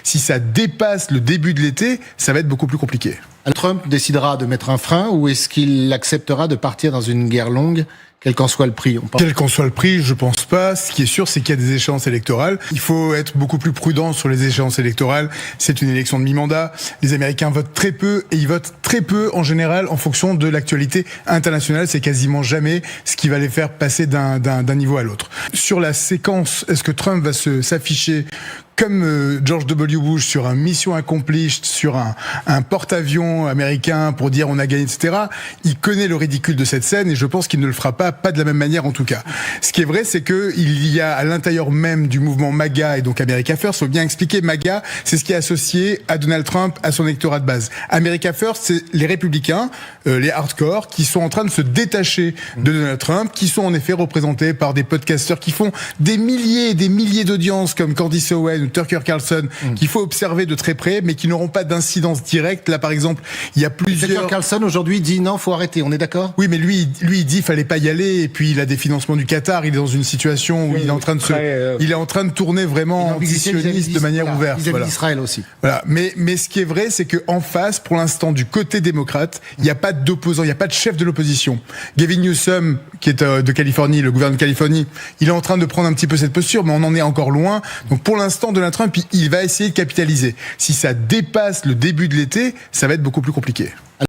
Si ça dépasse le début de l'été, ça va être beaucoup plus compliqué. Trump décidera de mettre un frein ou est-ce qu'il acceptera de partir dans une guerre longue, quel qu'en soit le prix? Quel qu'en soit le prix, je pense pas. Ce qui est sûr, c'est qu'il y a des échéances électorales. Il faut être beaucoup plus prudent sur les échéances électorales. C'est une élection de mi-mandat. Les Américains votent très peu et ils votent très peu en général en fonction de l'actualité internationale. C'est quasiment jamais ce qui va les faire passer d'un niveau à l'autre. Sur la séquence, est-ce que Trump va s'afficher comme George W. Bush sur un mission accomplished, sur un porte-avions américain pour dire on a gagné, etc. Il connaît le ridicule de cette scène et je pense qu'il ne le fera pas de la même manière en tout cas. Ce qui est vrai, c'est que il y a à l'intérieur même du mouvement MAGA et donc America First, faut bien expliquer, MAGA, c'est ce qui est associé à Donald Trump, à son électorat de base. America First, c'est les républicains, les hardcore, qui sont en train de se détacher de Donald Trump, qui sont en effet représentés par des podcasteurs qui font des milliers et des milliers d'audiences comme Candace Owen ou Tucker Carlson, qu'il faut observer de très près, mais qui n'auront pas d'incidence directe. Là, par exemple, il y a plusieurs... Tucker Carlson, aujourd'hui, dit non, faut arrêter, on est d'accord? Oui, mais lui, il dit fallait pas y aller, et puis il a des financements du Qatar, il est dans une situation où il est en train de tourner vraiment anti-sioniste de manière ouverte. Vis-à-vis d'Israël aussi. Voilà. Mais ce qui est vrai, c'est que en face, pour l'instant, du côté démocrate, il n'y a pas d'opposant, il n'y a pas de chef de l'opposition. Gavin Newsom, qui est de Californie, le gouverneur de Californie, il est en train de prendre un petit peu cette posture, mais on en est encore loin. Donc pour l'instant, Donald Trump, il va essayer de capitaliser. Si ça dépasse le début de l'été, ça va être beaucoup plus compliqué.